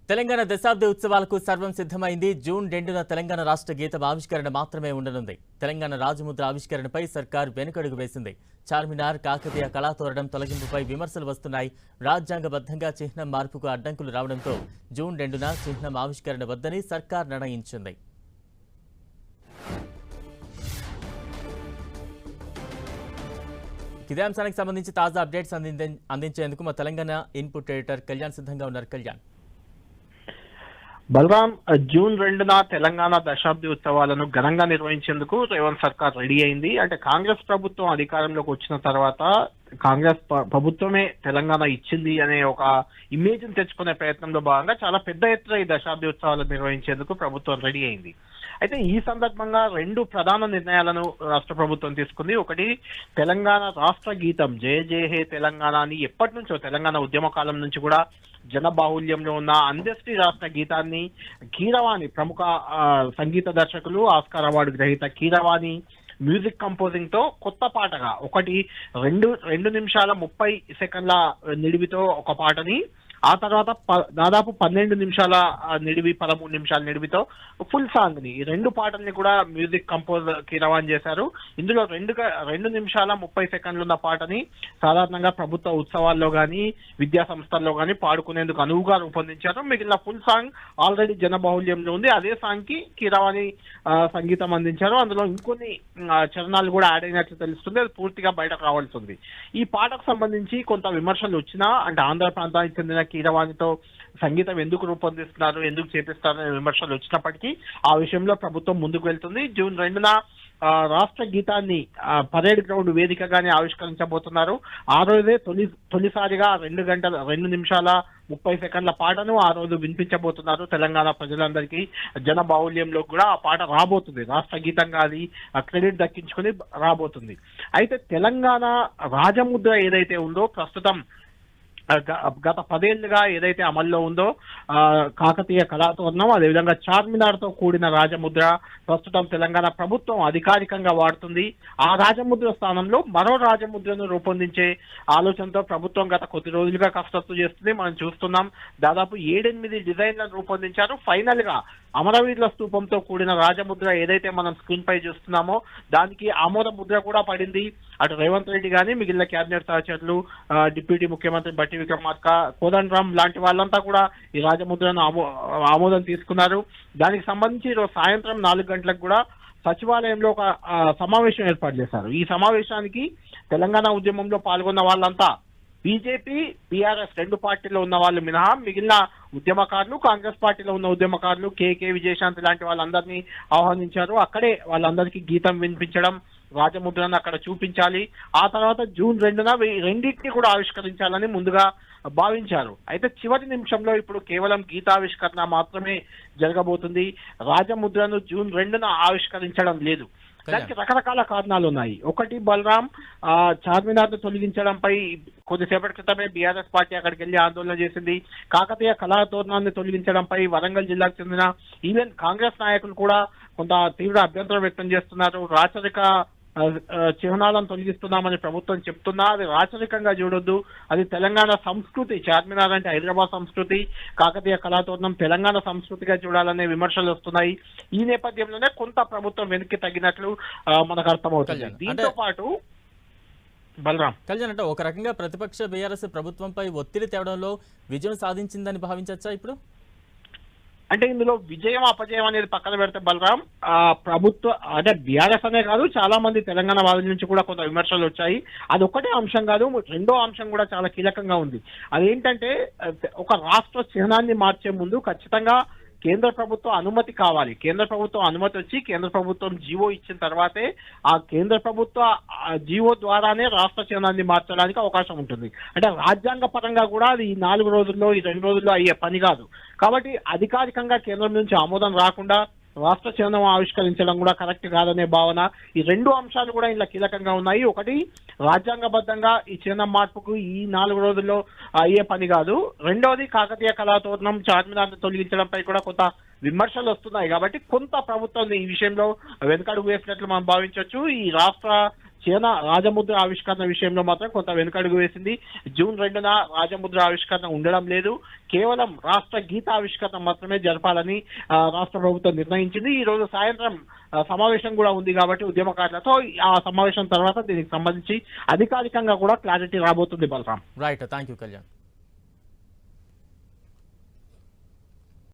తెలంగాణ దశాబ్ది ఉత్సవాలకు సర్వం సిద్ధమైంది. జూన్ 2న తెలంగాణ రాష్ట్ర గీతం ఆవిష్కరణ మాత్రమే ఉండనుంది. తెలంగాణ రాజముద్ర ఆవిష్కరణపై సర్కార్ వెనుకడుగు వేసింది. చార్మినార్, కాకతీయ కళాతోరణం తొలగింపుపై విమర్శలు వస్తున్నాయి. రాజ్యాంగబద్ధంగా చిహ్నం మార్పుకు అడ్డంకులు రావడంతో జూన్ 2న చిహ్నం ఆవిష్కరణ వద్దని సర్కార్ నిర్ణయించింది. ఇదే అంశానికి సంబంధించి తాజా అప్డేట్స్ అందించేందుకు మా తెలంగాణ ఇన్పుట్ ఎడిటర్ కళ్యాణ్ సిద్ధంగా ఉన్నారు. కళ్యాణ్, బలరాం, జూన్ 2న తెలంగాణ దశాబ్ది ఉత్సవాలను ఘనంగా నిర్వహించేందుకు రేవంత్ సర్కార్ రెడీ అయింది. అంటే కాంగ్రెస్ ప్రభుత్వం అధికారంలోకి వచ్చిన తర్వాత కాంగ్రెస్ ప్రభుత్వమే తెలంగాణ ఇచ్చింది అనే ఒక ఇమేజ్ ని తెచ్చుకునే ప్రయత్నంలో భాగంగా చాలా పెద్ద ఎత్తున ఈ దశాబ్ది ఉత్సవాలు నిర్వహించేందుకు ప్రభుత్వం రెడీ అయింది. అయితే ఈ సందర్భంగా రెండు ప్రధాన నిర్ణయాలను రాష్ట్ర ప్రభుత్వం తీసుకుంది. ఒకటి, తెలంగాణ రాష్ట్ర గీతం జయ జయ హే తెలంగాణ అని ఎప్పటి నుంచో తెలంగాణ ఉద్యమ కాలం నుంచి కూడా జనబాహుల్యంలో ఉన్న అందశ్రీ రాష్ట్ర గీతాన్ని కీరవాణి, ప్రముఖ సంగీత దర్శకులు, ఆస్కార్ అవార్డు గ్రహీత కీరవాణి మ్యూజిక్ కంపోజింగ్ తో కొత్త పాటగా ఒకటి 2 నిమిషాల 30 సెకండ్ల నిడివితో ఒక పాటని, ఆ తర్వాత దాదాపు 12 నిమిషాల నిడివి, 13 నిమిషాల నిడివితో ఫుల్ సాంగ్ ని, ఈ రెండు పాటల్ని కూడా మ్యూజిక్ కంపోజ్ కీరవాన్ చేశారు. ఇందులో 2 నిమిషాల 30 సెకండ్లు ఉన్న పాటని సాధారణంగా ప్రభుత్వ ఉత్సవాల్లో గానీ విద్యా సంస్థల్లో గానీ పాడుకునేందుకు అనువుగా రూపొందించారు. మిగిలిన ఫుల్ సాంగ్ ఆల్రెడీ జనబాహుల్యంలో ఉంది. అదే సాంగ్ కి కీరవాణి సంగీతం అందించారు. అందులో ఇంకొన్ని చరణాలు కూడా యాడ్ అయినట్లు తెలుస్తుంది. అది పూర్తిగా బయటకు రావాల్సి ఉంది. ఈ పాటకు సంబంధించి కొంత విమర్శలు వచ్చినా, అంటే ఆంధ్ర ప్రాంతానికి చెందిన కీరవాణితో సంగీతం ఎందుకు రూపొందిస్తున్నారు, ఎందుకు చేపిస్తారు అనే విమర్శలు వచ్చినప్పటికీ ఆ విషయంలో ప్రభుత్వం ముందుకు వెళ్తుంది. జూన్ 2న రాష్ట్ర గీతాన్ని పరేడ్ గ్రౌండ్ వేదికగానే ఆవిష్కరించబోతున్నారు. ఆ రోజే తొలిసారిగా 2 నిమిషాల 30 సెకండ్ల పాటను ఆ రోజు వినిపించబోతున్నారు తెలంగాణ ప్రజలందరికీ. జన బాహుల్యంలో కూడా ఆ పాట రాబోతుంది. రాష్ట్ర గీతంగా అది క్రెడిట్ దక్కించుకుని రాబోతుంది. అయితే తెలంగాణ రాజముద్ర ఏదైతే ఉందో, ప్రస్తుతం గత 10 ఏళ్లుగా ఏదైతే అమల్లో ఉందో కాకతీయ కళాతోరణం, అదేవిధంగా చార్మినార్ తో కూడిన రాజముద్ర ప్రస్తుతం తెలంగాణ ప్రభుత్వం అధికారికంగా వాడుతుంది. ఆ రాజముద్ర స్థానంలో మరో రాజముద్రను రూపొందించే ఆలోచనతో ప్రభుత్వం గత కొద్ది రోజులుగా కసరత్తు చేస్తుంది. మనం చూస్తున్నాం, దాదాపు 7-8 డిజైన్లను రూపొందించారు. ఫైనల్ గా అమరవీరుల స్తూపంతో కూడిన రాజముద్ర ఏదైతే మనం స్క్రీన్ పై చూస్తున్నామో దానికి ఆమోద ముద్ర కూడా పడింది. అటు రేవంత్ రెడ్డి గానీ మిగిలిన కేబినెట్ సహచరులు, డిప్యూటీ ముఖ్యమంత్రి బట్టి విక్రమార్క, కోదండరాం లాంటి వాళ్ళంతా కూడా ఈ రాజముద్రను ఆమోదం తీసుకున్నారు. దానికి సంబంధించి ఈరోజు సాయంత్రం 4 గంటలకు కూడా సచివాలయంలో ఒక సమావేశం ఏర్పాటు చేశారు. ఈ సమావేశానికి తెలంగాణ ఉద్యమంలో పాల్గొన్న వాళ్ళంతా బీజేపీ, బీఆర్ఎస్ రెండు పార్టీలో ఉన్న వాళ్ళు మినహా మిగిలిన ఉద్యమకారులు, కాంగ్రెస్ పార్టీలో ఉన్న ఉద్యమకారులు, కేకే విజయశాంతి లాంటి వాళ్ళందరినీ ఆహ్వానించారు. అక్కడే వాళ్ళందరికీ గీతం వినిపించడం, రాజముద్రను అక్కడ చూపించాలి. ఆ తర్వాత జూన్ 2న రెండింటినీ కూడా ఆవిష్కరించాలని ముందుగా భావించారు. అయితే చివరి నిమిషంలో ఇప్పుడు కేవలం గీతావిష్కరణ మాత్రమే జరగబోతుంది. రాజముద్రను జూన్ 2న ఆవిష్కరించడం లేదు. దానికి రకరకాల కారణాలు ఉన్నాయి. ఒకటి, బలరాం, చార్మినార్ ను తొలగించడంపై కొద్దిసేపటి క్రితమే బీఆర్ఎస్ పార్టీ అక్కడికి వెళ్లి ఆందోళన చేసింది. కాకతీయ కళాతోరణాన్ని తొలగించడంపై వరంగల్ జిల్లాకు చెందిన ఈవెన్ కాంగ్రెస్ నాయకులు కూడా కొంత తీవ్ర అభ్యంతరం వ్యక్తం చేస్తున్నారు. రాచరిక చిహ్నాలను తొలగిస్తున్నామని ప్రభుత్వం చెప్తున్నా అది రాచరికంగా చూడొద్దు, అది తెలంగాణ సంస్కృతి. చార్మినార్ అంటే హైదరాబాద్ సంస్కృతి, కాకతీయ కళాతోరణం తెలంగాణ సంస్కృతిగా చూడాలనే విమర్శలు వస్తున్నాయి. ఈ నేపథ్యంలోనే కొంత ప్రభుత్వం వెనక్కి తగ్గినట్లు మనకు అర్థమవుతుంది. దీంతో పాటు బలరాం, కళ్యాణ్, అంటే ఒక రకంగా ప్రతిపక్ష బీఆర్ఎస్ ప్రభుత్వంపై ఒత్తిడి తేవడంలో విజయం సాధించిందని భావించచ్చా ఇప్పుడు? అంటే ఇందులో విజయం అపజయం అనేది పక్కన పెడితే బలరాం, ప్రభుత్వ అంటే బీఆర్ఎస్ అనే కాదు, చాలా మంది తెలంగాణ వాదుల నుంచి కూడా కొంత విమర్శలు వచ్చాయి. అది ఒక్కటే అంశం కాదు, రెండో అంశం కూడా చాలా కీలకంగా ఉంది. అదేంటంటే ఒక రాష్ట్ర చిహ్నాన్ని మార్చే ముందు ఖచ్చితంగా కేంద్ర ప్రభుత్వ అనుమతి కావాలి. కేంద్ర ప్రభుత్వం అనుమతి వచ్చి కేంద్ర ప్రభుత్వం జీవో ఇచ్చిన తర్వాతే ఆ కేంద్ర ప్రభుత్వ జీవో ద్వారానే రాష్ట్ర చిహ్నాన్ని మార్చడానికి అవకాశం ఉంటుంది. అంటే రాజ్యాంగ పరంగా కూడా అది ఈ 4 రోజుల్లో, ఈ 2 రోజుల్లో అయ్యే పని కాదు. కాబట్టి అధికారికంగా కేంద్రం నుంచి ఆమోదం రాకుండా రాష్ట్ర చిహ్నం ఆవిష్కరించడం కూడా కరెక్ట్ కాదనే భావన. ఈ 2 అంశాలు కూడా ఇలా కీలకంగా ఉన్నాయి. ఒకటి, రాజ్యాంగబద్ధంగా ఈ చిహ్నం మార్పుకు ఈ 4 రోజుల్లో అయ్యే పని కాదు. రెండోది, కాకతీయ కళాతోరణం, చార్మినార్ తొలగించడంపై కూడా కొంత విమర్శలు వస్తున్నాయి. కాబట్టి కొంత ప్రభుత్వం ఈ విషయంలో వెనకడుగు వేసినట్లు మనం భావించవచ్చు. ఈ రాష్ట్ర చిన్న రాజముద్ర ఆవిష్కరణ విషయంలో మాత్రం కొంత వెనుకడుగు వేసింది. జూన్ 2న రాజముద్ర ఆవిష్కరణ ఉండడం లేదు, కేవలం రాష్ట్ర గీత ఆవిష్కరణ మాత్రమే జరపాలని రాష్ట్ర ప్రభుత్వం నిర్ణయించింది. ఈ రోజు సాయంత్రం సమావేశం కూడా ఉంది కాబట్టి ఉద్యమకారులతో ఆ సమావేశం తర్వాత దీనికి సంబంధించి అధికారికంగా కూడా క్లారిటీ రాబోతుంది. Balaram. Right, thank you Kalyan.